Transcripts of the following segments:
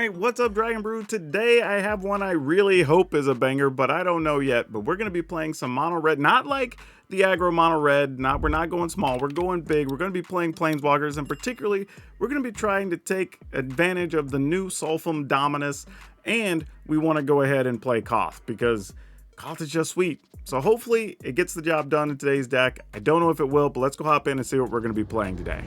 Alright, what's up Dragon Brew? Today I have one I really hope is a banger, but I don't know yet. But we're going to be playing some mono red, not like the aggro mono red, we're not going small, we're going big. We're going to be playing Planeswalkers, and particularly we're going to be trying to take advantage of the new Sulfum Dominus, and we want to go ahead and play Koth, because Koth is just sweet. So hopefully it gets the job done in today's deck. I don't know if it will, but let's go hop in and see what we're going to be playing today.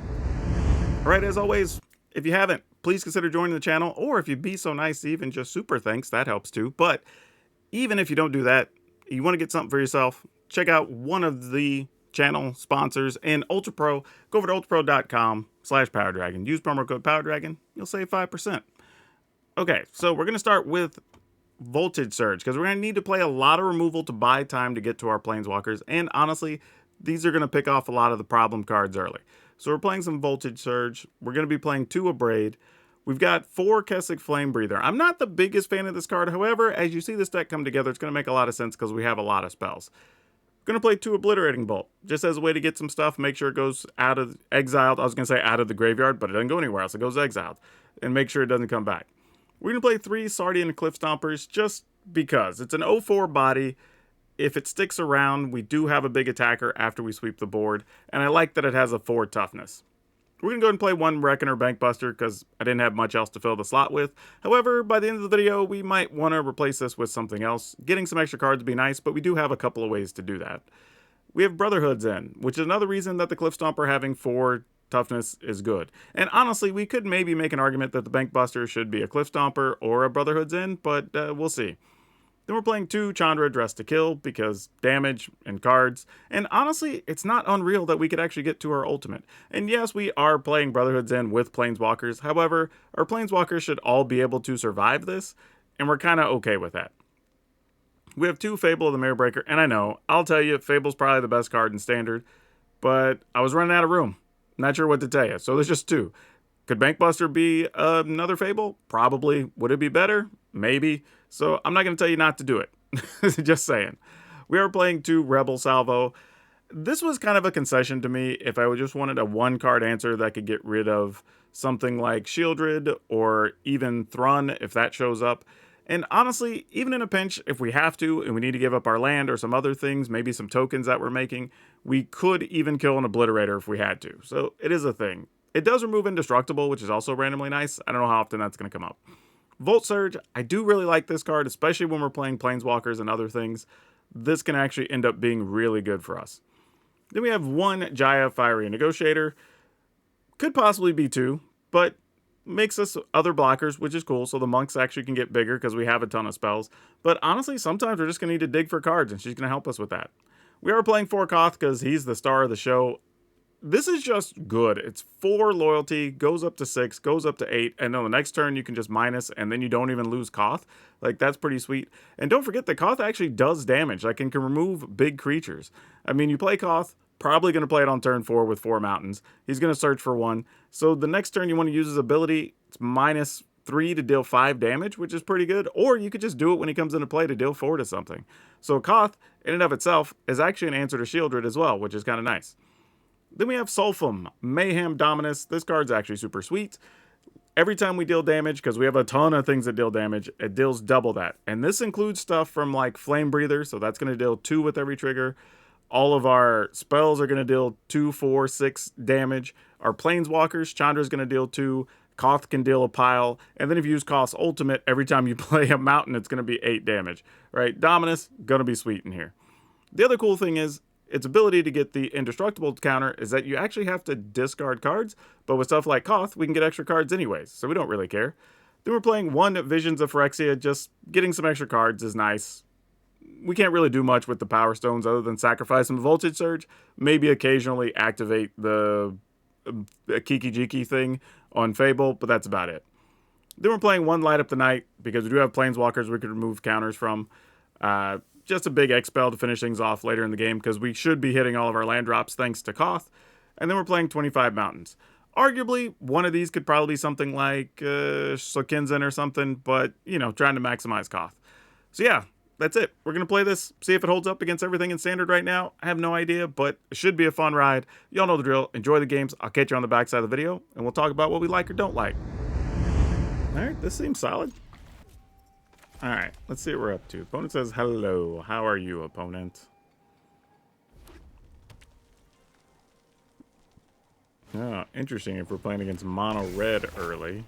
Alright, as always, if you haven't, please consider joining the channel, or if you'd be so nice to even just super thanks, that helps too. But even if you don't do that, you want to get something for yourself, check out one of the channel sponsors in Ultra Pro. Go over to ultrapro.com/PowrDragn. Use promo code PowrDragn, you'll save 5%. Okay, so we're going to start with Voltage Surge, because we're going to need to play a lot of removal to buy time to get to our Planeswalkers, and honestly, these are going to pick off a lot of the problem cards early. So we're playing some Voltage Surge. We're going to be playing 2 Abrade. We've got 4 Kessig Flame Breather. I'm not the biggest fan of this card. However, as you see this deck come together, it's going to make a lot of sense because we have a lot of spells. We're going to play 2 Obliterating Bolt, just as a way to get some stuff, make sure it goes out of exiled. I was going to say out of the graveyard, but it doesn't go anywhere else. It goes exiled, and make sure it doesn't come back. We're going to play 3 Sardian Cliff Stompers, just because. It's an 0/4 body. If it sticks around, we do have a big attacker after we sweep the board, and I like that it has a 4 toughness. We're going to go ahead and play 1 Reckoner Bankbuster because I didn't have much else to fill the slot with. However, by the end of the video, we might want to replace this with something else. Getting some extra cards would be nice, but we do have a couple of ways to do that. We have Brotherhoods in, which is another reason that the Cliff Stomper having 4 toughness is good. And honestly, we could maybe make an argument that the Bankbuster should be a Cliff Stomper or a Brotherhoods in, but we'll see. Then we're playing 2 Chandra Dress to Kill because damage and cards. And honestly, it's not unreal that we could actually get to our ultimate. And yes, we are playing Brotherhoods in with Planeswalkers. However, our Planeswalkers should all be able to survive this, and we're kind of okay with that. We have 2 Fable of the Mirror Breaker, and I know, I'll tell you, Fable's probably the best card in Standard, but I was running out of room. Not sure what to tell you, so there's just 2. Could Bankbuster be another Fable? Probably. Would it be better? Maybe. So I'm not going to tell you not to do it. Just saying. We are playing 2 Rebel Salvo. This was kind of a concession to me if I just wanted a 1-card answer that could get rid of something like Shieldred or even Thrun if that shows up. And honestly, even in a pinch, if we have to and we need to give up our land or some other things, maybe some tokens that we're making, we could even kill an Obliterator if we had to. So it is a thing. It does remove Indestructible, which is also randomly nice. I don't know how often that's going to come up. Volt Surge, I do really like this card, especially when we're playing Planeswalkers and other things. This can actually end up being really good for us. Then we have 1 Jaya Fiery Negotiator. Could possibly be 2, but makes us other blockers, which is cool. So the monks actually can get bigger because we have a ton of spells. But honestly, sometimes we're just going to need to dig for cards, and she's going to help us with that. We are playing 4 Koth because he's the star of the show. This is just good. It's 4 loyalty, goes up to 6, goes up to 8, and then the next turn you can just minus, and then you don't even lose Koth. Like, that's pretty sweet. And don't forget that Koth actually does damage. Like, and can remove big creatures. I mean, you play Koth, probably going to play it on turn 4 with 4 mountains. He's going to search for 1. So the next turn you want to use his ability, it's -3 to deal 5 damage, which is pretty good. Or you could just do it when he comes into play to deal 4 to something. So Koth, in and of itself, is actually an answer to Shieldred as well, which is kind of nice. Then we have Sulfum, Mayhem Dominus. This card's actually super sweet. Every time we deal damage, because we have a ton of things that deal damage, it deals double that. And this includes stuff from like Flame Breather, so that's going to deal 2 with every trigger. All of our spells are going to deal 2, 4, 6 damage. Our Planeswalkers, Chandra's going to deal 2. Koth can deal a pile. And then if you use Koth's ultimate, every time you play a mountain, it's going to be 8 damage. Right? Dominus, going to be sweet in here. The other cool thing is, its ability to get the indestructible counter is that you actually have to discard cards, but with stuff like Koth, we can get extra cards anyways, so we don't really care. Then we're playing 1 Visions of Phyrexia. Just getting some extra cards is nice. We can't really do much with the Power Stones other than sacrifice some Voltage Surge, maybe occasionally activate the Kiki-Jiki thing on Fable, but that's about it. Then we're playing 1 Light Up the Night, because we do have Planeswalkers we could remove counters from. Just a big Expel to finish things off later in the game, because we should be hitting all of our land drops thanks to Koth. And then we're playing 25 Mountains. Arguably, one of these could probably be something like Sokinzen or something, but, you know, trying to maximize Koth. So yeah, that's it. We're going to play this, see if it holds up against everything in Standard right now. I have no idea, but it should be a fun ride. Y'all know the drill. Enjoy the games. I'll catch you on the backside of the video, and we'll talk about what we like or don't like. Alright, this seems solid. Alright, let's see what we're up to. Opponent says, hello. How are you, opponent? Oh, interesting if we're playing against mono red early.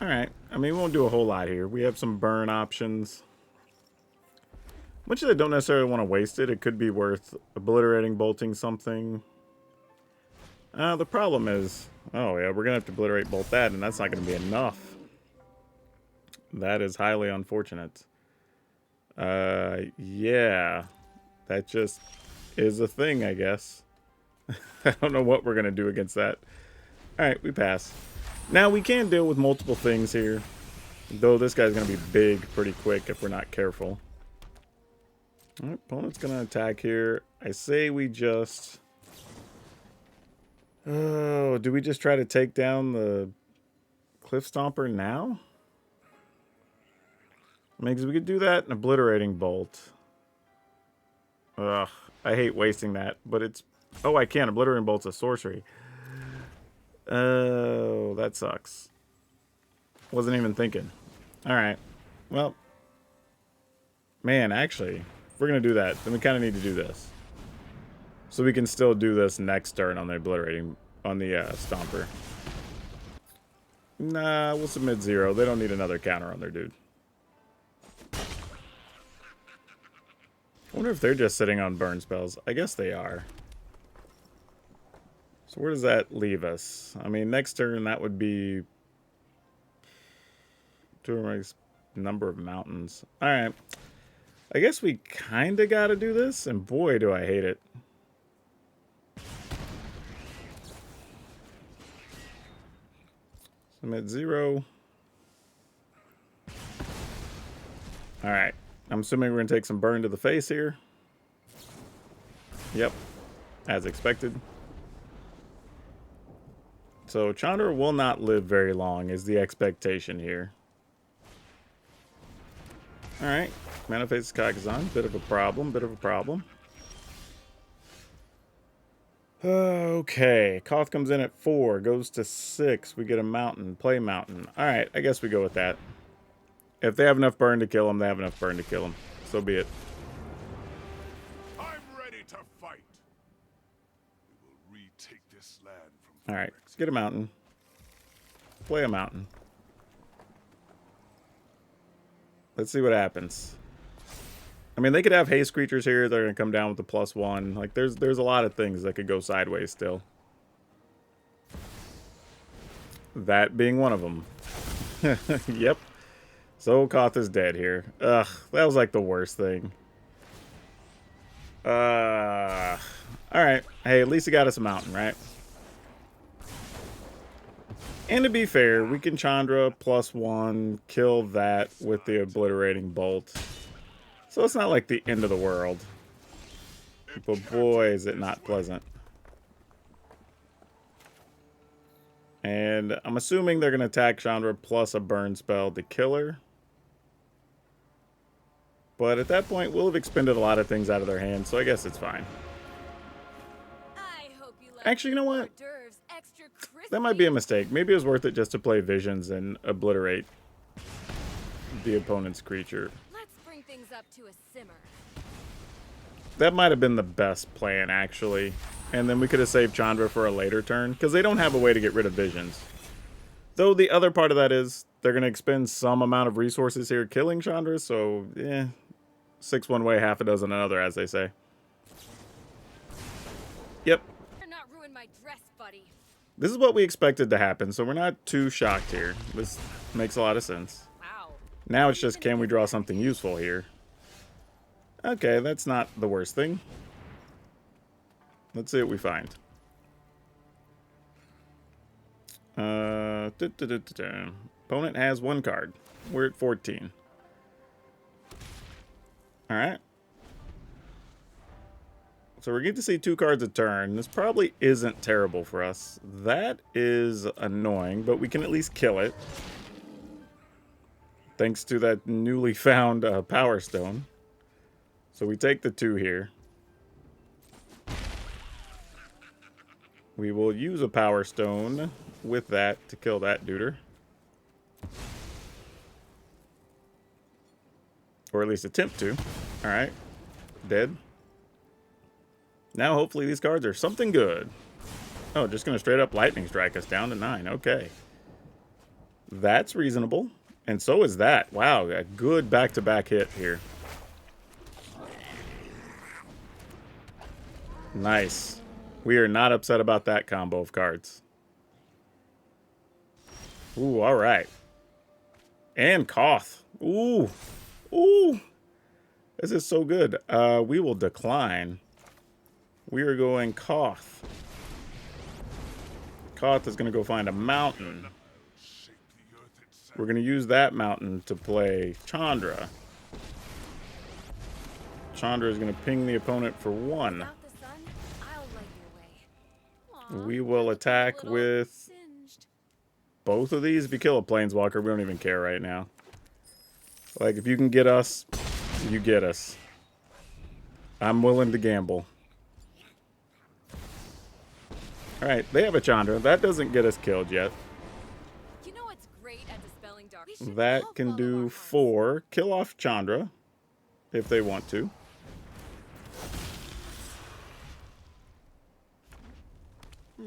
Alright, I mean, we won't do a whole lot here. We have some burn options. Much as I don't necessarily want to waste it, it could be worth obliterating, bolting something. The problem is, oh yeah, we're going to have to obliterate, bolt that, and that's not going to be enough. That is highly unfortunate. Yeah, that just is a thing, I guess. I don't know what we're going to do against that. Alright, we pass. Now, we can deal with multiple things here, though this guy's going to be big pretty quick if we're not careful. All right, opponent's going to attack here. I say we just... Oh, do we just try to take down the Cliff Stomper now? I mean, because we could do that in Obliterating Bolt. Ugh, I hate wasting that, but it's... Oh, I can't. Obliterating Bolt's a sorcery. Oh, that sucks. Wasn't even thinking. Alright. Well. Man, actually, if we're going to do that, then we kind of need to do this. So we can still do this next turn on the Obliterating... On the Stomper. Nah, we'll submit 0. They don't need another counter on their dude. I wonder if they're just sitting on burn spells. I guess they are. So where does that leave us? I mean, next turn that would be... number of mountains. Alright. I guess we kind of got to do this, and boy, do I hate it. Submit 0. Alright. I'm assuming we're going to take some burn to the face here. Yep. As expected. So Chandra will not live very long is the expectation here. Alright. Mana faces Kakazan. Bit of a problem. Bit of a problem. Okay, Koth comes in at 4, goes to 6. We get a mountain, play mountain. Alright, I guess we go with that. If they have enough burn to kill him, they have enough burn to kill him. So be it. I'm ready to fight. We will retake this land from Alright, get a mountain. Play a mountain. Let's see what happens. I mean, they could have haste creatures here. They're going to come down with the +1. Like, there's a lot of things that could go sideways still. That being one of them. Yep. So, Koth is dead here. Ugh, that was like the worst thing. Alright. Hey, at least he got us a mountain, right? And to be fair, we can Chandra +1, kill that with the Obliterating Bolt. So it's not like the end of the world. But boy, is it not pleasant. And I'm assuming they're going to attack Chandra plus a burn spell to kill her. But at that point, we'll have expended a lot of things out of their hands, so I guess it's fine. Actually, you know what? That might be a mistake. Maybe it was worth it just to play Visions and obliterate the opponent's creature. Up to a simmer. That might have been the best plan, actually. And then we could have saved Chandra for a later turn, because they don't have a way to get rid of Visions. Though the other part of that is, they're going to expend some amount of resources here killing Chandra, so, 6 one way, half a dozen another, as they say. Yep. Not ruin my dress, buddy. This is what we expected to happen, so we're not too shocked here. This makes a lot of sense. Wow. Now it's just, can we draw something useful here? Okay, that's not the worst thing. Let's see what we find. Opponent has 1 card. We're at 14. Alright. So we're getting to see 2 cards a turn. This probably isn't terrible for us. That is annoying, but we can at least kill it. Thanks to that newly found Power Stone. So we take the 2 here. We will use a Power Stone with that to kill that duder. Or at least attempt to. Alright. Dead. Now hopefully these cards are something good. Oh, just going to straight up lightning strike us down to 9. Okay. That's reasonable. And so is that. Wow, a good back-to-back hit here. Nice. We are not upset about that combo of cards. Ooh, alright. And Koth. Ooh. Ooh. This is so good. We will decline. We are going Koth. Koth is going to go find a mountain. We're going to use that mountain to play Chandra. Chandra is going to ping the opponent for 1. We will attack with both of these. If you kill a Planeswalker, we don't even care right now. Like, if you can get us, you get us. I'm willing to gamble. Alright, they have a Chandra. That doesn't get us killed yet. You know what's great at dispelling dark? That can do 4. Kill off Chandra, if they want to.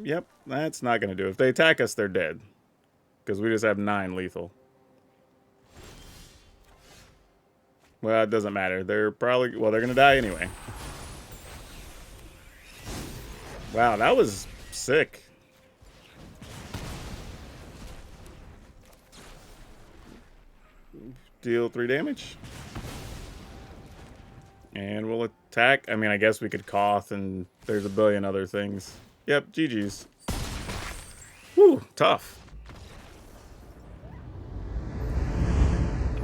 Yep, that's not going to do. If they attack us, they're dead. Because we just have 9 lethal. Well, it doesn't matter. They're probably... Well, they're going to die anyway. Wow, that was sick. Deal 3 damage. And we'll attack. I mean, I guess we could Koth, and there's a billion other things. Yep, GG's. Whew, tough.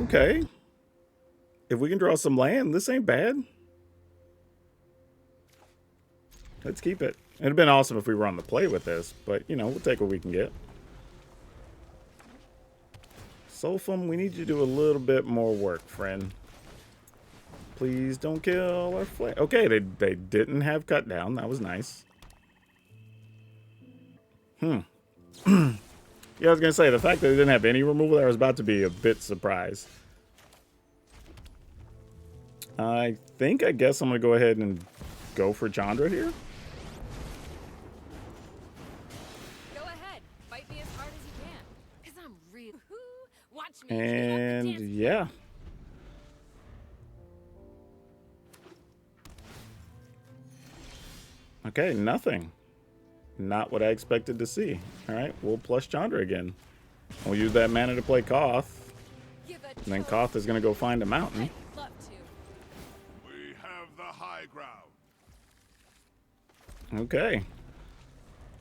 Okay. If we can draw some land, this ain't bad. Let's keep it. It'd have been awesome if we were on the play with this, but, you know, we'll take what we can get. Soulfum, we need you to do a little bit more work, friend. Please don't kill our flame. Okay, they didn't have cut down. That was nice. Yeah, I was going to say, the fact that they didn't have any removal there was about to be a bit surprised. I guess I'm going to go ahead and go for Chandra here. Go ahead. Fight me as hard as you can. Because I'm real. Watch me. And yeah. Okay, nothing. Not what I expected to see. Alright, we'll plus Chandra again. We'll use that mana to play Koth. And then Koth is going to go find a mountain. We have the high ground. Okay.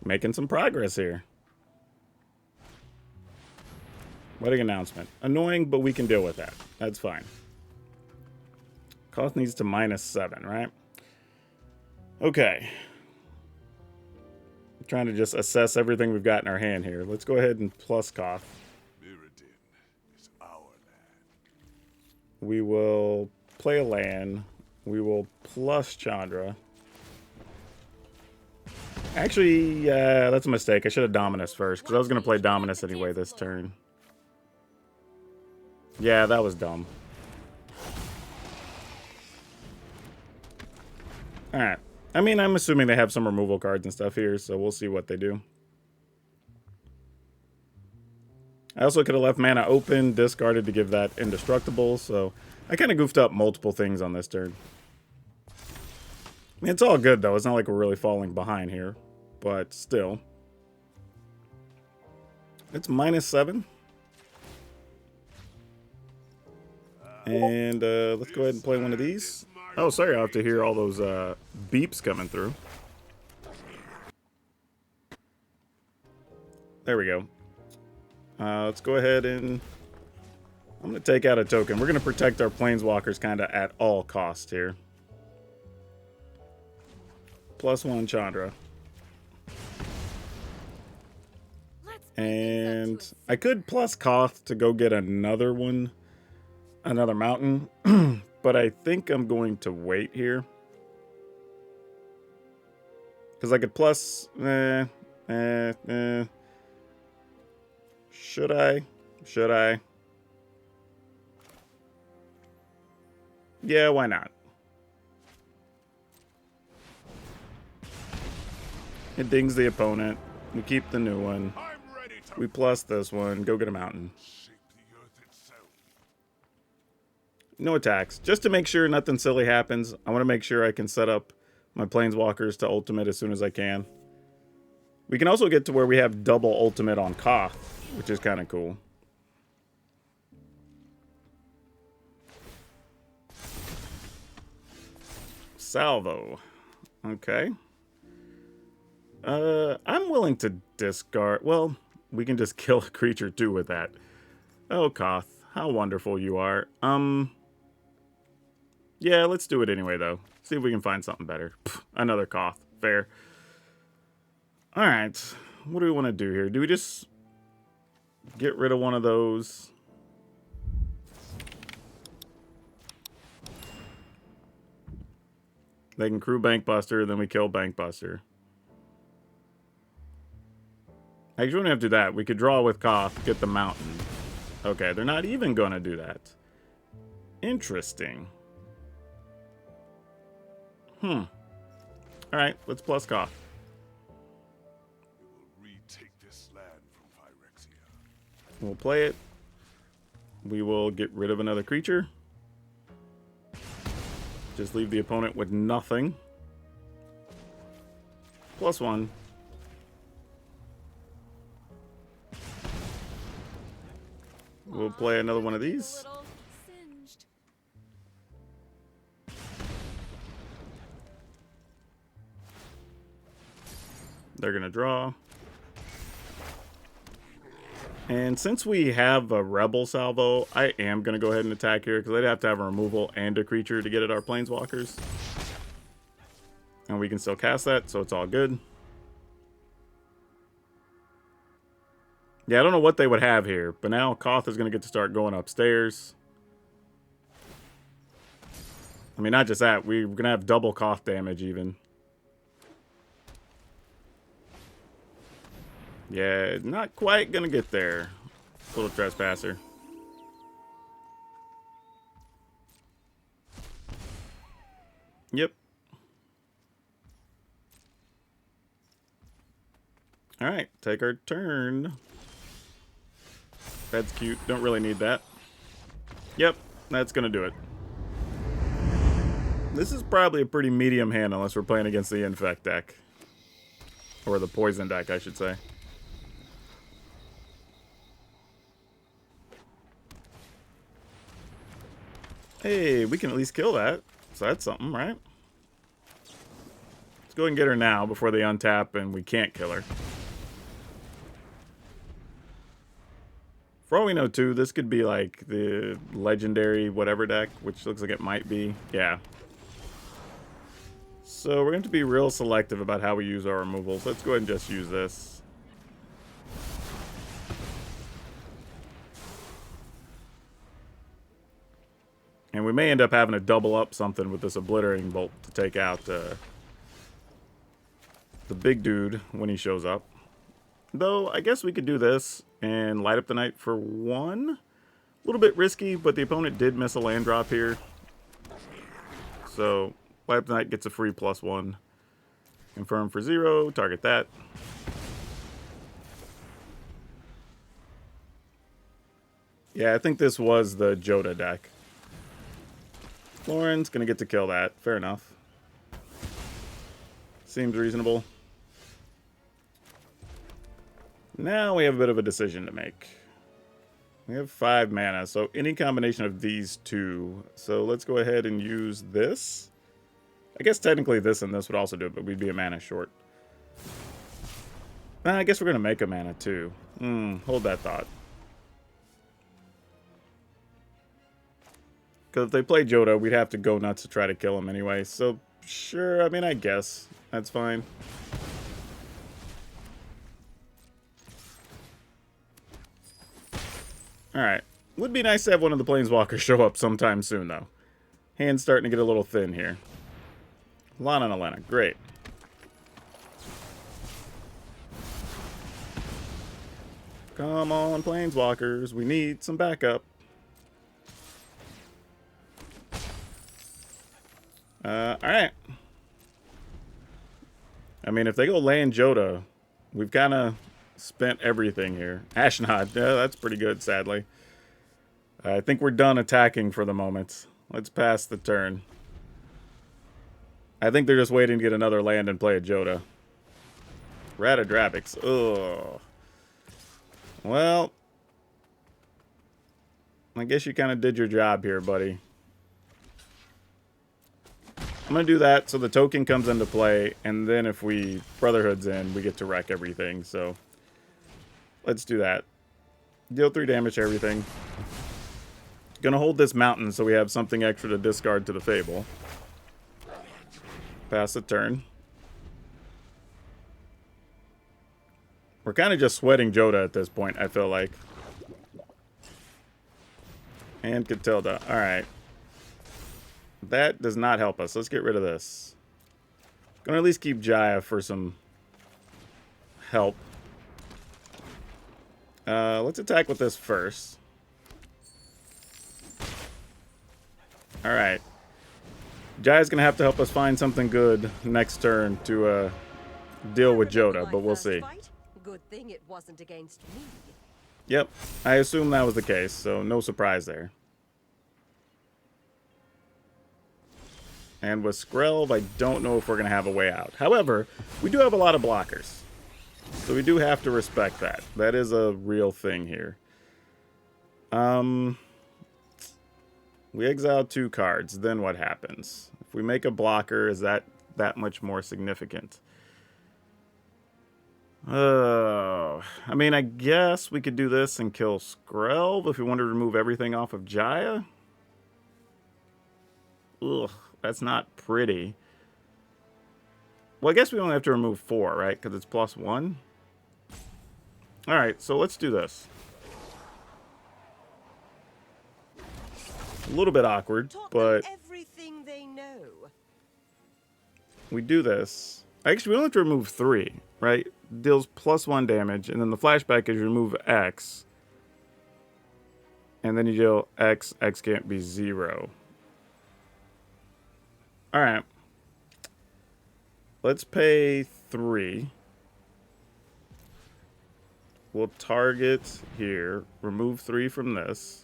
Making some progress here. Wedding announcement. Annoying, but we can deal with that. That's fine. Koth needs to -7, right? Okay. I'm trying to just assess everything we've got in our hand here. Let's go ahead and plus Koth. Mirrodin is our land. We will play a land. We will plus Chandra. Actually, that's a mistake. I should have Dominus first, because I was going to play Dominus anyway this turn. Yeah, that was dumb. Alright. I mean, I'm assuming they have some removal cards and stuff here, so we'll see what they do. I also could have left mana open, discarded to give that indestructible, so I kind of goofed up multiple things on this turn. I mean, it's all good, though. It's not like we're really falling behind here, but still. It's -7. And let's go ahead and play one of these. Oh, sorry, I have to hear all those beeps coming through. There we go. Let's go ahead and... I'm going to take out a token. We're going to protect our Planeswalkers kind of at all costs here. +1 Chandra. And I could plus Koth to go get another one. Another mountain. But I think I'm going to wait here. Because I could plus... Should I? Should I? Yeah, why not? It dings the opponent. We keep the new one. I'm ready to We plus this one. Go get a mountain. shape the earth itself. No attacks. Just to make sure nothing silly happens, I want to make sure I can set up my Planeswalkers to ultimate as soon as I can. We can also get to where we have double ultimate on Koth, which is kind of cool. Salvo. Okay. I'm willing to discard... Well, we can just kill a creature too with that. Oh, Koth, how wonderful you are. Yeah, let's do it anyway, though. See if we can find something better. Pff, another Koth. Fair. Alright. What do we want to do here? Do we just get rid of one of those? They can crew Bankbuster, then we kill Bankbuster. Actually, we don't have to do that. We could draw with Koth, get the mountain. Okay, they're not even going to do that. Interesting. Alright, let's plus Koth. We will retake this land from Phyrexia. We'll play it. We will get rid of another creature. Just leave the opponent with nothing. +1. We'll play another one of these. A little singed. They're going to draw. And since we have a Rebel Salvo, I am going to go ahead and attack here because I'd have to have a removal and a creature to get at our Planeswalkers. And we can still cast that, so it's all good. Yeah, I don't know what they would have here, but now Koth is going to get to start going upstairs. I mean, not just that, we're going to have double Koth damage even. Yeah, not quite going to get there. Little Trespasser. Yep. Alright, take our turn. That's cute. Don't really need that. Yep, that's going to do it. This is probably a pretty medium hand unless we're playing against the Infect deck. Or the Poison deck, I should say. Hey, we can at least kill that. So that's something, right? Let's go ahead and get her now before they untap and we can't kill her. For all we know, too, this could be like the legendary whatever deck, which looks like it might be. Yeah. So we're going to be real selective about how we use our removals. Let's go ahead and just use this. And we may end up having to double up something with this Obliterating Bolt to take out the big dude when he shows up. Though, I guess we could do this and light up the night for 1. A little bit risky, but the opponent did miss a land drop here. So, light up the night gets a free +1. Confirm for 0, target that. Yeah, I think this was the Jodah deck. Lauren's going to get to kill that. Fair enough. Seems reasonable. Now we have a bit of a decision to make. We have 5 mana, so any combination of these two. So let's go ahead and use this. I guess technically this and this would also do it, but we'd be a mana short. I guess we're going to make a mana too. Hold that thought. Because if they play Jodah, we'd have to go nuts to try to kill him anyway. So, sure, I mean, I guess. That's fine. Alright. Would be nice to have one of the Planeswalkers show up sometime soon, though. Hand's starting to get a little thin here. Lana and Elena. Great. Come on, Planeswalkers. We need some backup. Alright. I mean, if they go land Jodah, we've kind of spent everything here. Ashnod, yeah, that's pretty good, sadly. I think we're done attacking for the moment. Let's pass the turn. I think they're just waiting to get another land and play a Jodah. Ratadrabix. Ugh. Well, I guess you kind of did your job here, buddy. I'm going to do that so the token comes into play, and then if we Brotherhood's in, we get to wreck everything, so let's do that. Deal 3 damage to everything. Gonna hold this mountain so we have something extra to discard to the Fable. Pass the turn. We're kind of just sweating Jodah at this point, I feel like. And Catilda. Alright. That does not help us. Let's get rid of this. Gonna at least keep Jaya for some help. Let's attack with this first. Alright. Jaya's gonna have to help us find something good next turn to deal with Jodah, but we'll see. Good thing it wasn't against me. Yep, I assume that was the case, so no surprise there. And with Skrelv, I don't know if we're going to have a way out. However, we do have a lot of blockers. So we do have to respect that. That is a real thing here. We exile 2 cards. Then what happens? If we make a blocker, is that much more significant? I mean, I guess we could do this and kill Skrelv if we wanted to remove everything off of Jaya. Ugh. That's not pretty. Well, I guess we only have to remove 4, right? Because it's +1. Alright, so let's do this. A little bit awkward, but everything they know. We do this. Actually, we only have to remove 3, right? Deals +1 damage, and then the flashback is remove X. And then you deal X. X can't be 0. Alright. Let's pay 3. We'll target here. Remove 3 from this.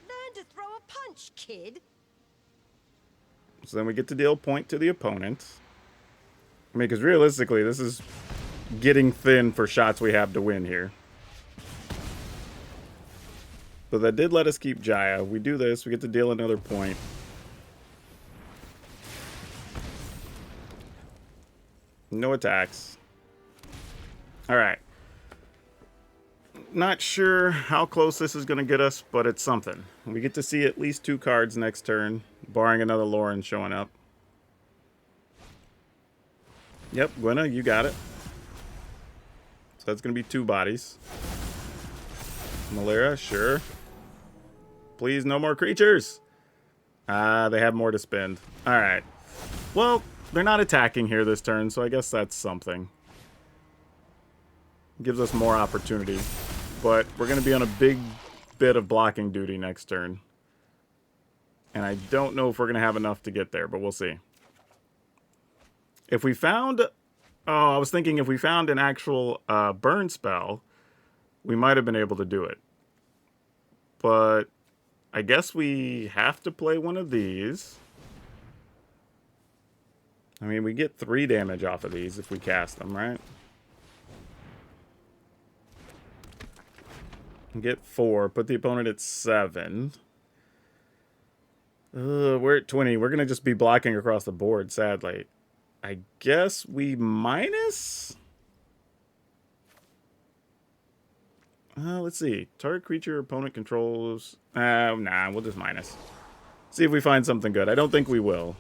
Learn to throw a punch, kid. So then we get to deal point to the opponent. I mean, because realistically, this is getting thin for shots we have to win here. But that did let us keep Jaya. We do this, we get to deal another point. No attacks. Alright. Not sure how close this is going to get us, but it's something. We get to see at least 2 cards next turn, barring another Lauren showing up. Yep, Gwenna, you got it. So that's going to be 2 bodies. Malera, sure. Please, no more creatures. They have more to spend. Alright. Well, they're not attacking here this turn, so I guess that's something. Gives us more opportunity. But we're going to be on a big bit of blocking duty next turn. And I don't know if we're going to have enough to get there, but we'll see. If we found... Oh, I was thinking if we found an actual burn spell, we might have been able to do it. But I guess we have to play one of these. I mean, we get 3 damage off of these if we cast them, right? Get 4. Put the opponent at 7. We're at 20. We're going to just be blocking across the board, sadly. I guess we minus? Let's see. Target creature opponent controls. Nah, we'll just minus. See if we find something good. I don't think we will.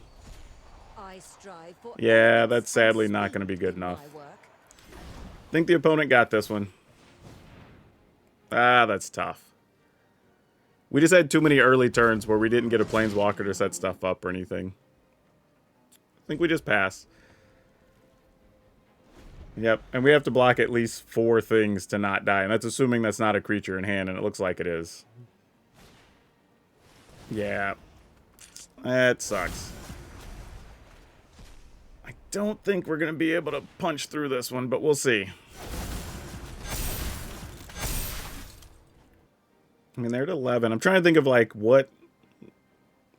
Yeah, that's sadly not going to be good enough. I think the opponent got this one. That's tough. We just had too many early turns where we didn't get a Planeswalker to set stuff up or anything. I think we just pass. Yep, and we have to block at least 4 things to not die, and that's assuming that's not a creature in hand, and it looks like it is. Yeah. That sucks. I don't think we're going to be able to punch through this one, but we'll see. I mean, they're at 11. I'm trying to think of, like, what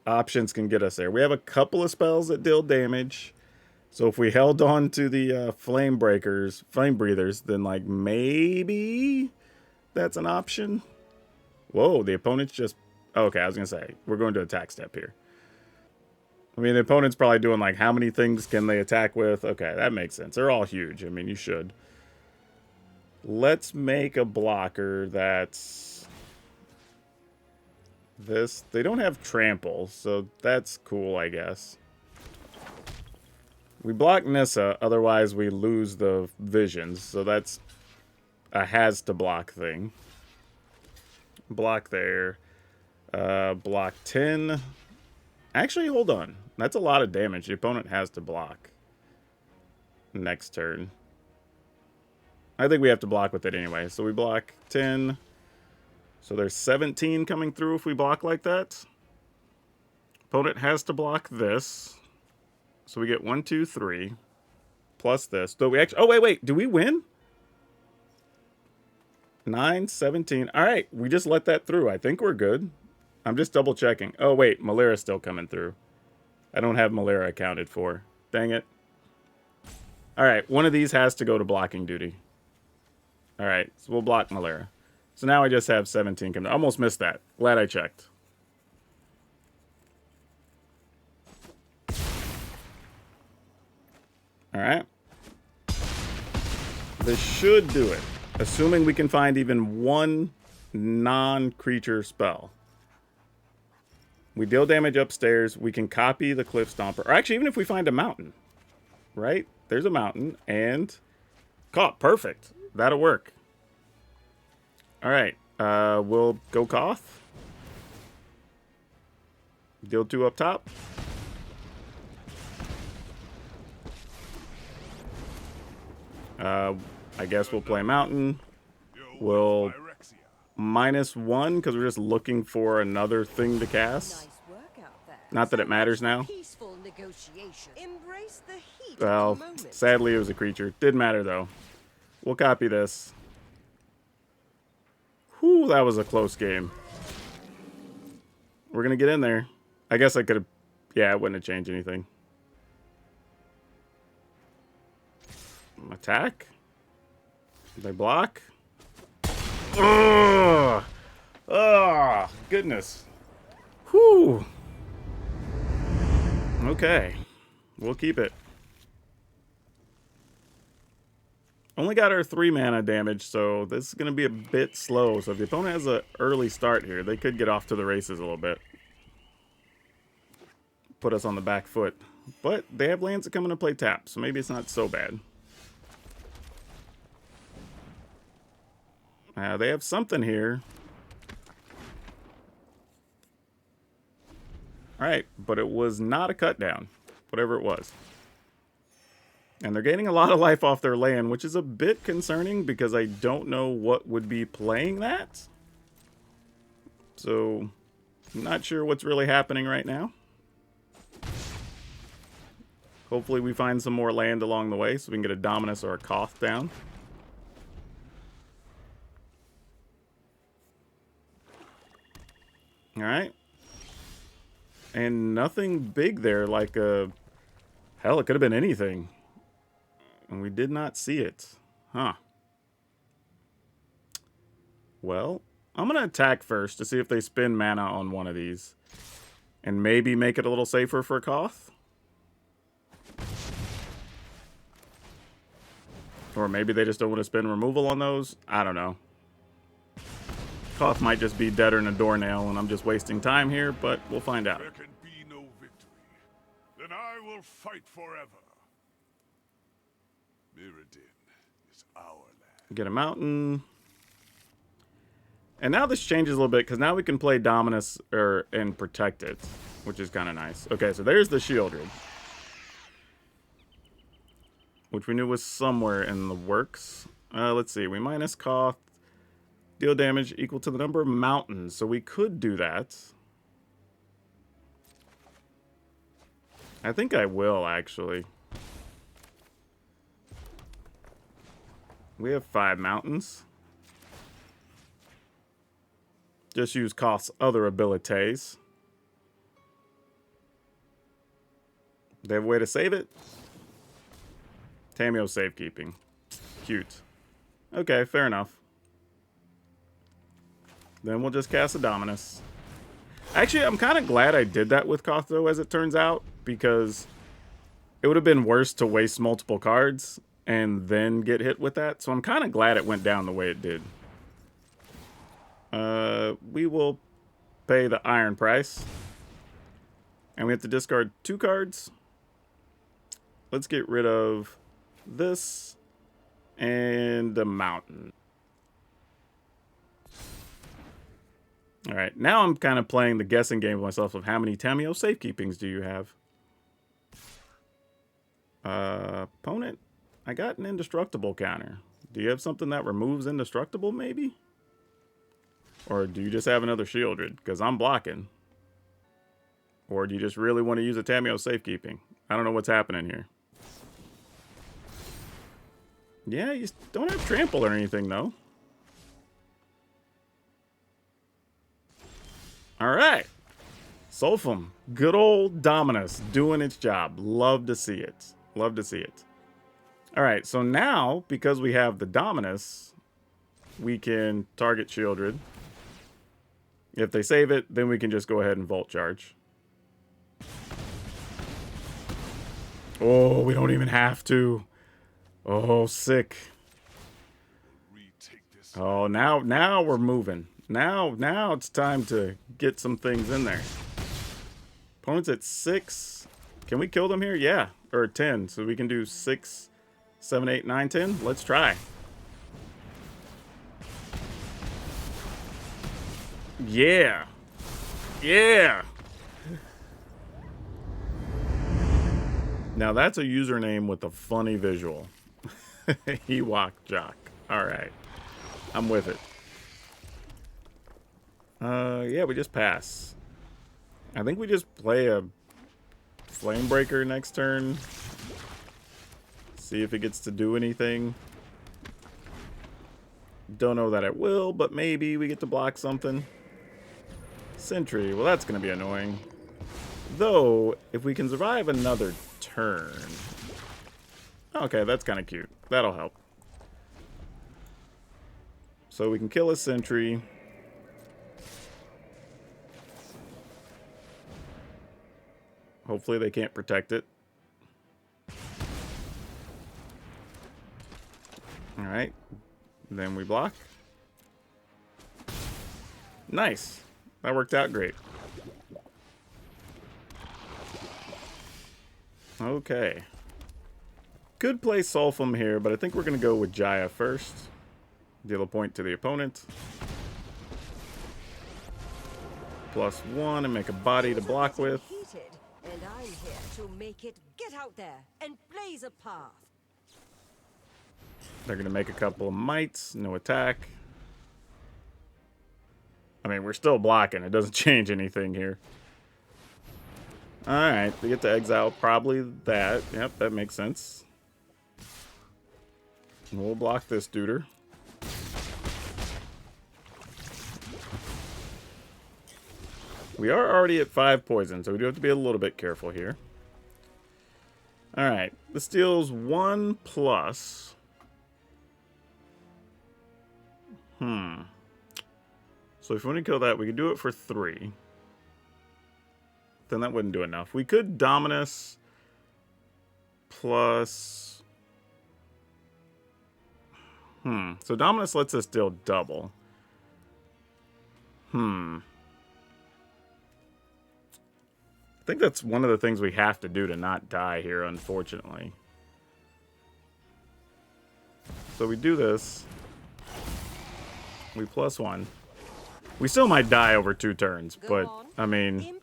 options can get us there. We have a couple of spells that deal damage. So if we held on to the flame breathers, then, like, maybe that's an option. Whoa, the opponent's just... Okay, I was going to say, we're going to attack step here. I mean, the opponent's probably doing, like, how many things can they attack with? Okay, that makes sense. They're all huge. I mean, you should. Let's make a blocker that's... this. They don't have trample, so that's cool, I guess. We block Nissa, otherwise we lose the visions, so that's a has to block thing. Block there. Block 10. Actually, hold on. That's a lot of damage. The opponent has to block next turn. I think we have to block with it anyway. So we block 10. So there's 17 coming through if we block like that. Opponent has to block this. So we get 1, 2, 3. Plus this. Do we actually... Oh, wait. Do we win? 9, 17. All right. We just let that through. I think we're good. I'm just double checking. Oh, wait. Malera's still coming through. I don't have Malera accounted for. Dang it. All right. One of these has to go to blocking duty. All right. So we'll block Malera. So now I just have 17 coming. Almost missed that. Glad I checked. All right. This should do it. Assuming we can find even one non-creature spell. We deal damage upstairs. We can copy the Cliff Stomper. Or actually, even if we find a mountain. Right? There's a mountain. And caught. Perfect. That'll work. All right. We'll go Koth. Deal 2 up top. I guess we'll play mountain. We'll -1 because we're just looking for another thing to cast. Nice work out there. Not that it matters now. Peaceful negotiation. Embrace the heat Well, of the moment. sadly it was a creature. Didn't matter though. We'll copy this. Whew, that was a close game. We're gonna get in there. I guess I could have... Yeah, it wouldn't have changed anything. Attack? They block? Ugh! Oh, goodness. Whew. Okay. We'll keep it. Only got our 3 mana damage, so this is going to be a bit slow. So if the opponent has an early start here, they could get off to the races a little bit. Put us on the back foot. But they have lands that come into play tap, so maybe it's not so bad. They have something here. Alright, but it was not a cut down. Whatever it was. And they're gaining a lot of life off their land, which is a bit concerning because I don't know what would be playing that. So, I'm not sure what's really happening right now. Hopefully we find some more land along the way so we can get a Dominus or a Koth down. Alright. And nothing big there, like a... Hell, it could have been anything. And we did not see it. Huh. Well, I'm going to attack first to see if they spend mana on one of these. And maybe make it a little safer for Koth. Or maybe they just don't want to spend removal on those. I don't know. Koth might just be deader than a doornail, and I'm just wasting time here, but we'll find out. There can be no victory. Then I will fight forever. Mirrodin is our land. Get a mountain. And now this changes a little bit, because now we can play Dominus and protect it, which is kind of nice. Okay, so there's the Shieldred. which we knew was somewhere in the works. Let's see. We minus Koth. Deal damage equal to the number of mountains. So we could do that. I think I will, actually. We have 5 mountains. Just use Koth's other abilities. They have a way to save it? Tameo safekeeping. Cute. Okay, fair enough. Then we'll just cast a Dominus. Actually, I'm kind of glad I did that with Koth, though, as it turns out, because it would have been worse to waste multiple cards and then get hit with that. So I'm kind of glad it went down the way it did. We will pay the iron price. And we have to discard 2 cards. Let's get rid of this and the mountain. Alright, now I'm kind of playing the guessing game with myself of how many Tameo safekeepings do you have? Opponent, I got an indestructible counter. Do you have something that removes indestructible, maybe? Or do you just have another Shieldred? Because I'm blocking. Or do you just really want to use a Tameo safekeeping? I don't know what's happening here. Yeah, you don't have trample or anything, though. Alright. Sulfum. Good old Dominus doing its job. Love to see it. Love to see it. Alright, so now, because we have the Dominus, we can target Shieldred. If they save it, then we can just go ahead and Volt Charge. Oh, we don't even have to. Oh, sick. Oh, now we're moving. Now it's time to get some things in there. Opponent's at 6. Can we kill them here? Yeah. Or 10. So we can do 6, 7, 8, 9, 10. Let's try. Yeah. Yeah. Now that's a username with a funny visual. Ewok Jock. Alright. I'm with it. Yeah, we just pass. I think we just play a Flamebreaker next turn. See if it gets to do anything. Don't know that it will, but maybe we get to block something. Sentry. Well, that's going to be annoying. Though, if we can survive another turn... Okay, that's kind of cute. That'll help. So we can kill a Sentry. Hopefully they can't protect it. Alright. Then we block. Nice. That worked out great. Okay. Could play Sulfum here, but I think we're going to go with Jaya first. Deal a point to the opponent. +1 and make a body to block with. And I'm here to make it get out there and blaze a path. They're going to make a couple of mites. No attack. I mean, we're still blocking. It doesn't change anything here. Alright, they get to exile probably that. Yep, that makes sense. And we'll block this duder. We are already at 5 poison, so we do have to be a little bit careful here. Alright, this deals 1+. So if we want to kill that, we could do it for 3. Then that wouldn't do enough. We could Dominus plus... So Dominus lets us deal double. I think that's one of the things we have to do to not die here, unfortunately. So we do this. We +1. We still might die over 2 turns, but, I mean,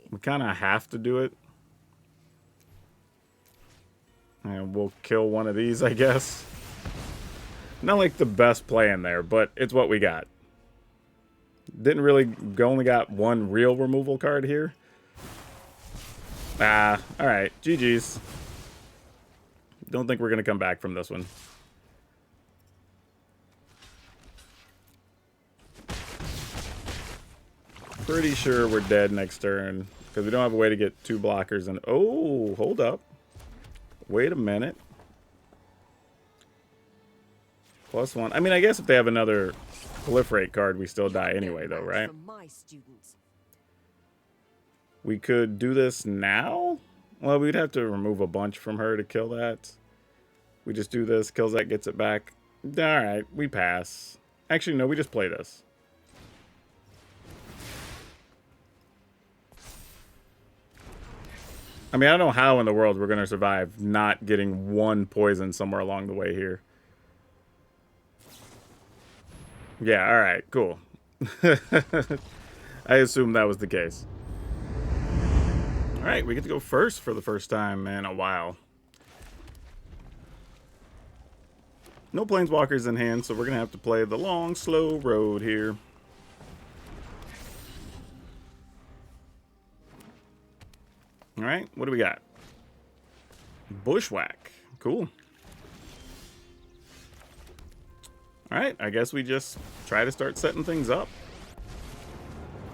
we kind of have to do it. And we'll kill one of these, I guess. Not like the best play in there, but it's what we got. Didn't really... Only got one real removal card here. Ah, alright. GG's. Don't think we're going to come back from this one. Pretty sure we're dead next turn. Because we don't have a way to get 2 blockers. And oh, hold up. Wait a minute. +1. I mean, I guess if they have another proliferate card, we still die anyway, though, right? We could do this now? Well, we'd have to remove a bunch from her to kill that. We just do this, kills that, gets it back. Alright, we pass. Actually, no, we just play this. I mean, I don't know how in the world we're going to survive not getting 1 poison somewhere along the way here. Yeah, alright, cool. I assume that was the case. Alright, we get to go first for the first time in a while. No planeswalkers in hand, so we're going to have to play the long, slow road here. Alright, what do we got? Bushwhack. Cool. Alright, I guess we just try to start setting things up.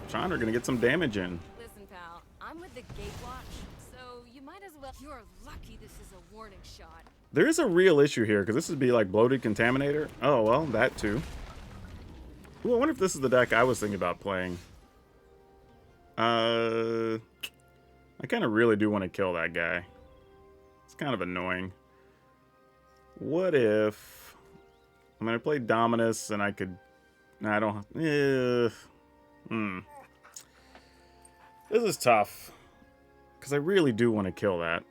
Chandra gonna get some damage in. Listen, pal, I'm with the Gatewatch, so you might as well. You're lucky this is a warning shot. There is a real issue here, because this would be like Bloated Contaminator. Oh, well, that too. Ooh, I wonder if this is the deck I was thinking about playing. I kind of really do want to kill that guy. It's kind of annoying. What if... I mean, I played Dominus, and I could... I don't... This is tough. Because I really do want to kill that.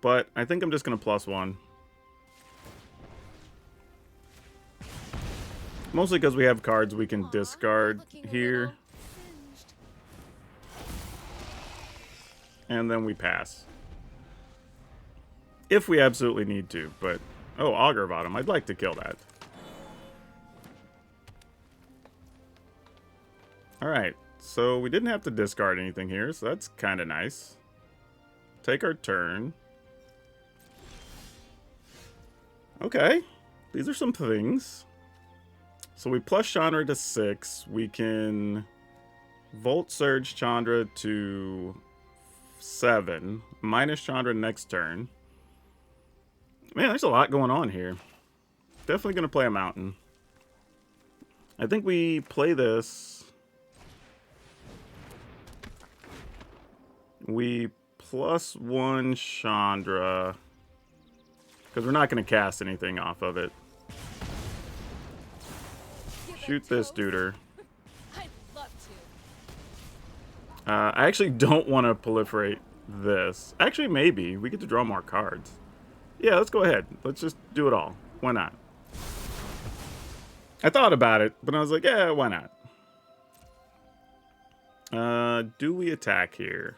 But I think I'm just going to +1. Mostly because we have cards we can discard here. And then we pass. If we absolutely need to, but... Oh, Augur Bottom. I'd like to kill that. Alright, so we didn't have to discard anything here, so that's kind of nice. Take our turn. Okay, these are some things. So we plus Chandra to 6. We can Volt Surge Chandra to 7. Minus Chandra next turn. Man, there's a lot going on here. Definitely going to play a Mountain. I think we play this. We +1 Chandra. Because we're not going to cast anything off of it. Shoot this duder. I'd love to. I actually don't want to proliferate this. Actually, maybe. We get to draw more cards. Yeah, let's go ahead. Let's just do it all. Why not? I thought about it, but I was like, yeah, why not? Do we attack here?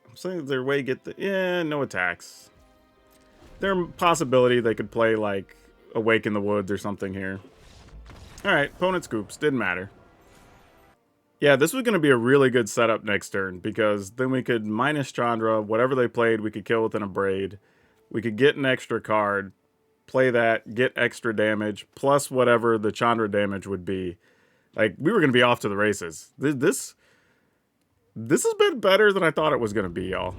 I'm saying their way get the... Yeah, no attacks. There's a possibility they could play, like, Awake in the Woods or something here. Alright, opponent scoops. Didn't matter. Yeah, this was going to be a really good setup next turn, because then we could minus Chandra, whatever they played, we could kill with an Abrade. We could get an extra card, play that, get extra damage, plus whatever the Chandra damage would be. Like, we were going to be off to the races. This has been better than I thought it was going to be, y'all.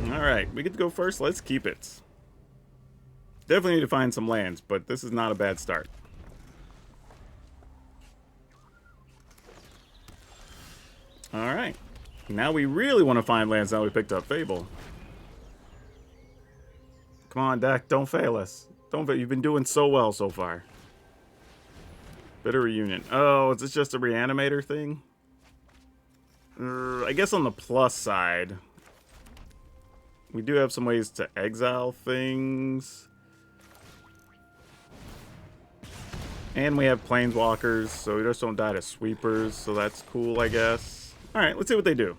Alright, we get to go first. Let's keep it. Definitely need to find some lands, but this is not a bad start. Alright. Now we really want to find lands now we picked up Fable. Come on, deck. Don't fail us. Don't fail. You've been doing so well so far. Bitter Reunion. Oh, is this just a Reanimator thing? I guess on the plus side, we do have some ways to exile things. And we have Planeswalkers, so we just don't die to Sweepers, so that's cool, I guess. Alright, let's see what they do.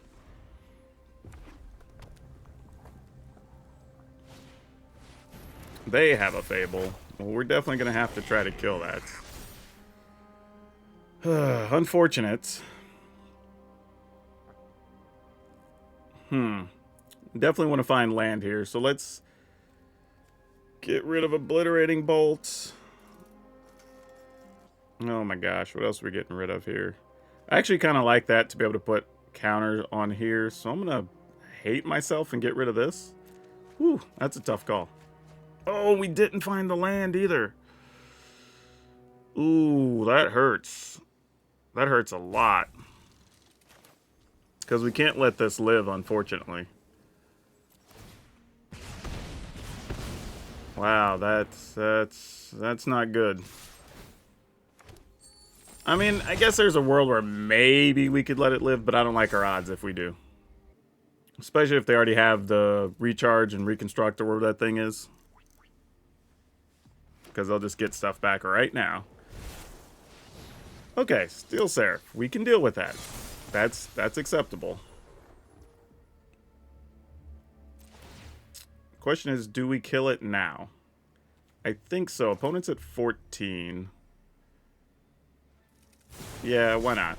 They have a Fable. Well, we're definitely going to have to try to kill that. Unfortunate. Definitely want to find land here. So let's get rid of Obliterating Bolt. Oh my gosh, what else are we getting rid of here? I actually kind of like that to be able to put counters on here. So I'm going to hate myself and get rid of this. Whew, that's a tough call. Oh, we didn't find the land either. Ooh, that hurts. That hurts a lot. Because we can't let this live, unfortunately. Wow, that's not good. I mean, I guess there's a world where maybe we could let it live, but I don't like our odds if we do. Especially if they already have the recharge and reconstruct or whatever that thing is. Because they'll just get stuff back right now. Okay, Steel Seraph. We can deal with that. That's acceptable. Question is, do we kill it now? I think so. Opponent's at 14. Yeah, why not?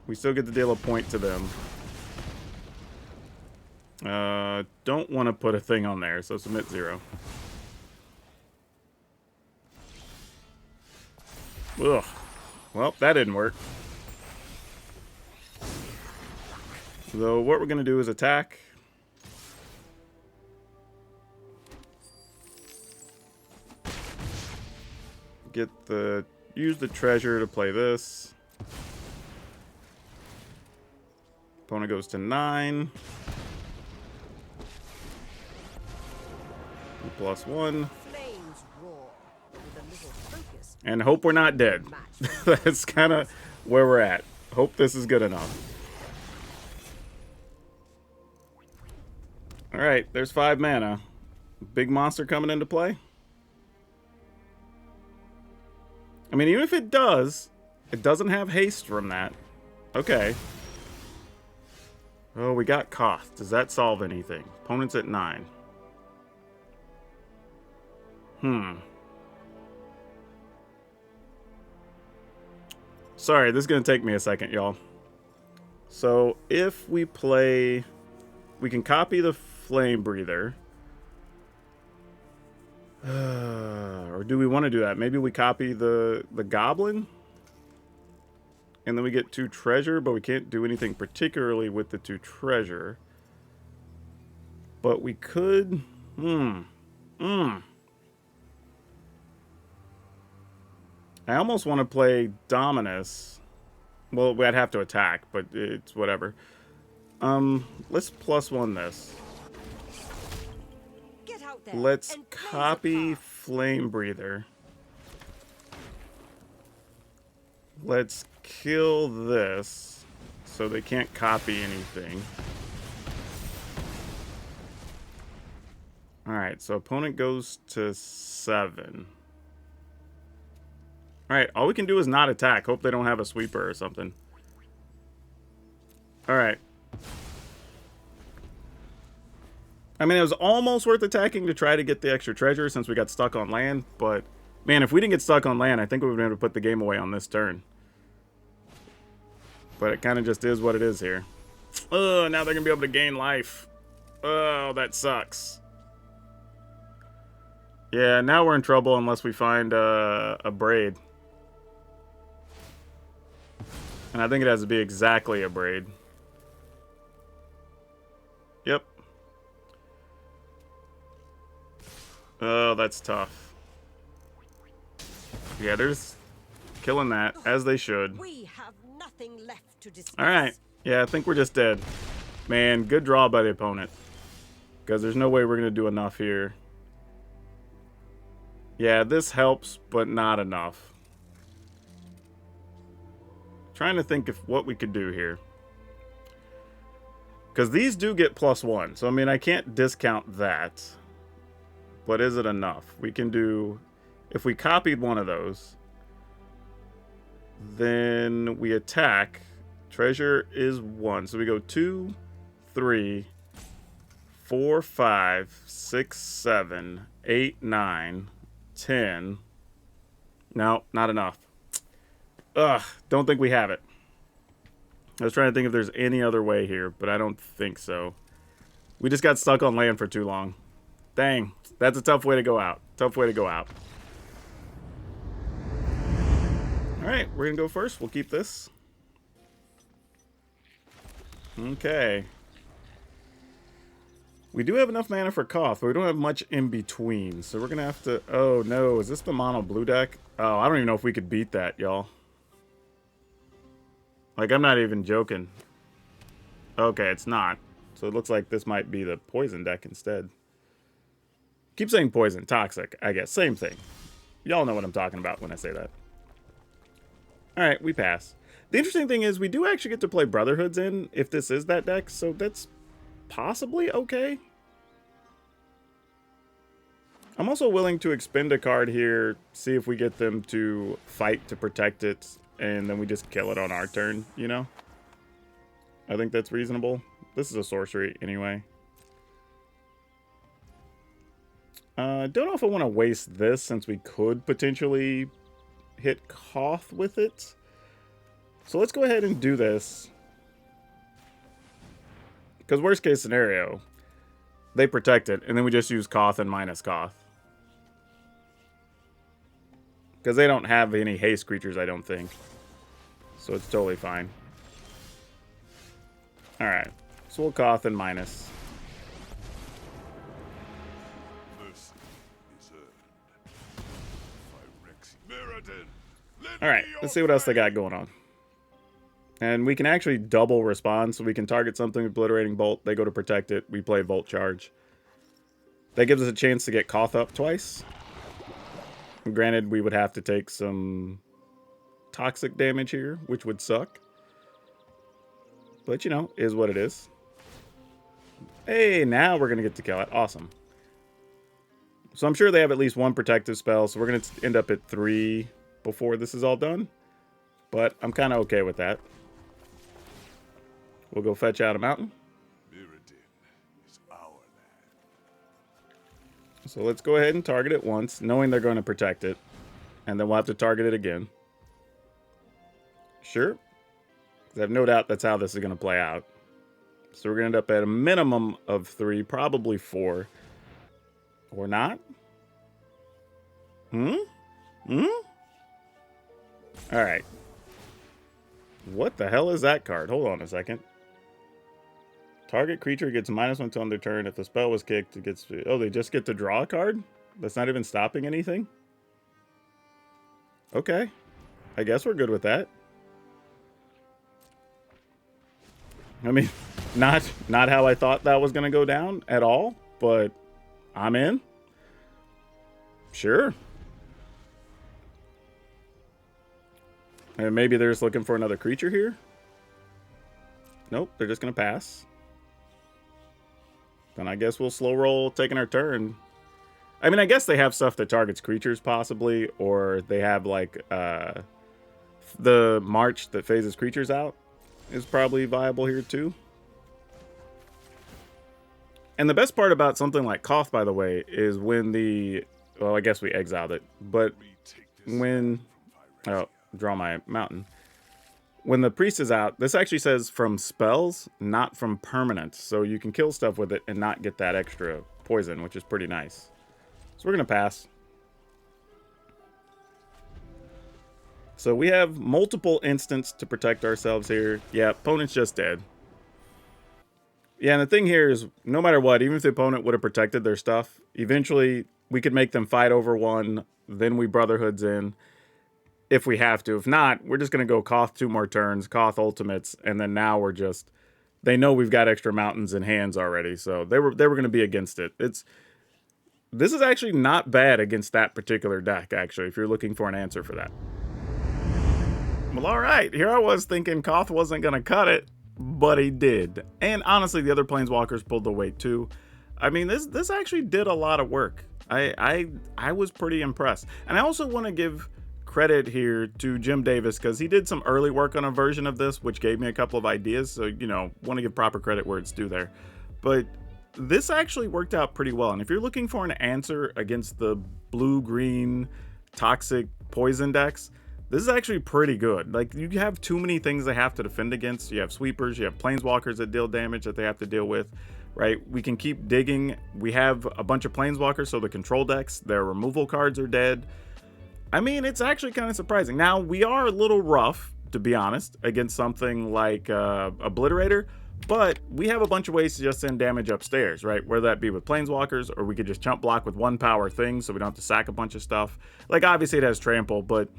We still get to deal a point to them. Don't want to put a thing on there, so submit 0. Ugh. Well, that didn't work. So what we're going to do is attack. Use the treasure to play this. Opponent goes to 9. +1. Flames roar with a little focus. And hope we're not dead. That's kind of where we're at. Hope this is good enough. Alright, there's 5 mana. Big monster coming into play. I mean, even if it does, it doesn't have haste from that. Okay. Oh, we got Koth. Does that solve anything? Opponent's at 9. Sorry, this is going to take me a second, y'all. So, if we play... We can copy the Flame Breather. Or do we want to do that? Maybe we copy the Goblin? And then we get 2 treasure, but we can't do anything particularly with the 2 treasure. But we could... I almost want to play Dominus. Well, I'd have to attack, but it's whatever. Let's +1 this. Get out there Let's and blaze a copy path. Flame Breather. Let's kill this so they can't copy anything. Alright, so opponent goes to 7. Alright, all we can do is not attack. Hope they don't have a sweeper or something. Alright. I mean, it was almost worth attacking to try to get the extra treasure since we got stuck on land, but man, if we didn't get stuck on land, I think we would have been able to put the game away on this turn. But it kind of just is what it is here. Oh, now they're going to be able to gain life. Oh, that sucks. Yeah, now we're in trouble unless we find a braid. And I think it has to be exactly a braid. Yep. Oh, that's tough. Yeah, there's killing that, as they should. We have nothing left to discuss. Alright. Yeah, I think we're just dead. Man, good draw by the opponent. Because there's no way we're going to do enough here. Yeah, this helps, but not enough. Trying to think of what we could do here. Because these do get +1. So, I mean, I can't discount that. But is it enough? We can do... If we copied one of those, then we attack. Treasure is 1. So we go 2, 3, 4, 5, 6, 7, 8, 9, 10. No, not enough. Ugh, don't think we have it. I was trying to think if there's any other way here, but I don't think so. We just got stuck on land for too long. Dang, that's a tough way to go out. Tough way to go out. Alright, we're going to go first. We'll keep this. Okay. We do have enough mana for Koth, but we don't have much in between. So we're going to have to... Oh, no. Is this the mono blue deck? Oh, I don't even know if we could beat that, y'all. Like, I'm not even joking. Okay, it's not. So it looks like this might be the poison deck instead. Keep saying poison. Toxic, I guess. Same thing. Y'all know what I'm talking about when I say that. Alright, we pass. The interesting thing is we do actually get to play Brotherhoods in if this is that deck, so that's possibly okay. I'm also willing to expend a card here, see if we get them to fight to protect it, and then we just kill it on our turn, you know? I think that's reasonable. This is a sorcery anyway. Don't know if I want to waste this since we could potentially hit Koth with it. So let's go ahead and do this. Because worst case scenario, they protect it, and then we just use Koth and minus Koth. Because they don't have any haste creatures, I don't think. So it's totally fine. Alright. So we'll Koth and minus. Alright, let's see what else they got going on. And we can actually double respond, so we can target something with Obliterating Bolt. They go to protect it. We play Volt Charge. That gives us a chance to get Koth up twice. Granted, we would have to take some toxic damage here, which would suck. But, you know, is what it is. Hey, now we're going to get to kill it. Awesome. So I'm sure they have at least one protective spell, so we're going to end up at 3 before this is all done. But I'm kind of okay with that. We'll go fetch out a mountain. Is our land. So let's go ahead and target it once, knowing they're going to protect it. And then we'll have to target it again. Sure. I have no doubt that's how this is going to play out. So we're going to end up at a minimum of 3, probably 4. Or not? Alright. What the hell is that card? Hold on a second. Target creature gets -1 until their turn. If the spell was kicked, it gets... Oh, they just get to draw a card? That's not even stopping anything? Okay. I guess we're good with that. I mean, not how I thought that was going to go down at all, but I'm in. Sure. And maybe they're just looking for another creature here. Nope, they're just going to pass. Then I guess we'll slow roll taking our turn. I mean, I guess they have stuff that targets creatures possibly, or they have like the march that phases creatures out is probably viable here too. And the best part about something like Koth, by the way, is when the... Well, I guess we exiled it. But when... Oh, draw my mountain. When the priest is out, this actually says from spells, not from permanents. So you can kill stuff with it and not get that extra poison, which is pretty nice. So we're going to pass. So we have multiple instants to protect ourselves here. Yeah, opponent's just dead. Yeah, and the thing here is, no matter what, even if the opponent would have protected their stuff, eventually we could make them fight over one, then we Brotherhoods in, if we have to. If not, we're just going to go Koth 2 more turns, Koth ultimates, and then now we're just... They know we've got extra mountains in hands already, so they were going to be against it. This is actually not bad against that particular deck, actually, if you're looking for an answer for that. Well, alright, here I was thinking Koth wasn't going to cut it, but he did. And honestly, the other Planeswalkers pulled the weight too. I mean, this actually did a lot of work. I was pretty impressed. And I also want to give credit here to Jim Davis because he did some early work on a version of this, which gave me a couple of ideas. So, you know, want to give proper credit where it's due there. But this actually worked out pretty well. And if you're looking for an answer against the blue-green toxic poison decks, this is actually pretty good. Like, you have too many things they have to defend against. You have sweepers, you have planeswalkers that deal damage that they have to deal with, right? We can keep digging. We have a bunch of planeswalkers, so the control decks, their removal cards are dead. I mean, it's actually kind of surprising. Now, we are a little rough, to be honest, against something like Obliterator, but we have a bunch of ways to just send damage upstairs, right? Whether that be with planeswalkers, or we could just chump block with 1 power thing so we don't have to sack a bunch of stuff. Like, obviously it has trample, but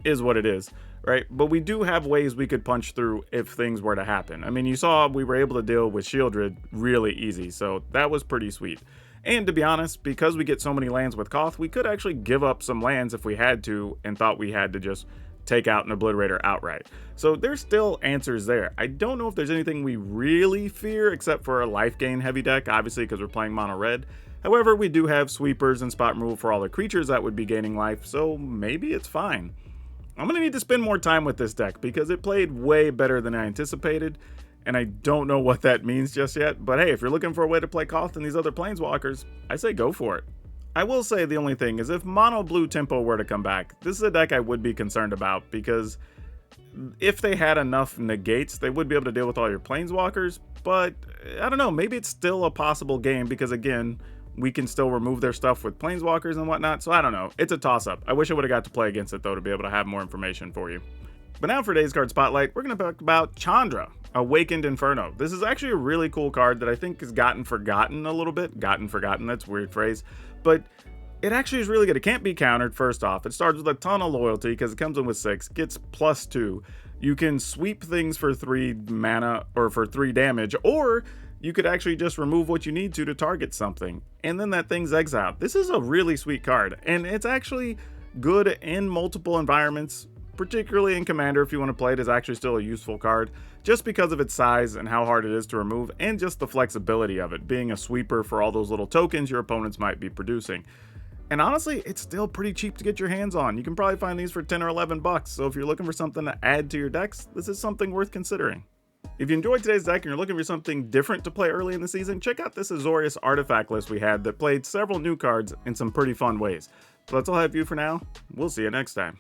is what it is, right? But we do have ways we could punch through if things were to happen. I mean, you saw we were able to deal with Shieldred really easy, so that was pretty sweet. And to be honest, because we get so many lands with Koth, we could actually give up some lands if we had to and thought we had to just take out an Obliterator outright. So there's still answers there. I don't know if there's anything we really fear except for a life gain heavy deck, obviously because we're playing mono red. However, we do have sweepers and spot removal for all the creatures that would be gaining life, so maybe it's fine. I'm going to need to spend more time with this deck because it played way better than I anticipated, and I don't know what that means just yet, but hey, if you're looking for a way to play Koth and these other planeswalkers, I say go for it. I will say the only thing is if mono blue tempo were to come back, this is a deck I would be concerned about because if they had enough negates, they would be able to deal with all your planeswalkers, but I don't know, maybe it's still a possible game because again, we can still remove their stuff with planeswalkers and whatnot, so I don't know. It's a toss-up. I wish I would have got to play against it though to be able to have more information for you. But now for today's card spotlight, we're going to talk about Chandra, Awakened Inferno. This is actually a really cool card that I think has gotten forgotten a little bit. Gotten forgotten, that's a weird phrase. But it actually is really good. It can't be countered, first off. It starts with a ton of loyalty because it comes in with 6, gets +2. You can sweep things for 3 mana or for 3 damage, or you could actually just remove what you need to target something. And then that thing's exiled. This is a really sweet card, and it's actually good in multiple environments, particularly in Commander if you want to play it. Is actually still a useful card just because of its size and how hard it is to remove, and just the flexibility of it, being a sweeper for all those little tokens your opponents might be producing. And honestly, it's still pretty cheap to get your hands on. You can probably find these for 10 or 11 bucks, so if you're looking for something to add to your decks, this is something worth considering. If you enjoyed today's deck and you're looking for something different to play early in the season, check out this Azorius artifact list we had that played several new cards in some pretty fun ways. So that's all I have for you for now. We'll see you next time.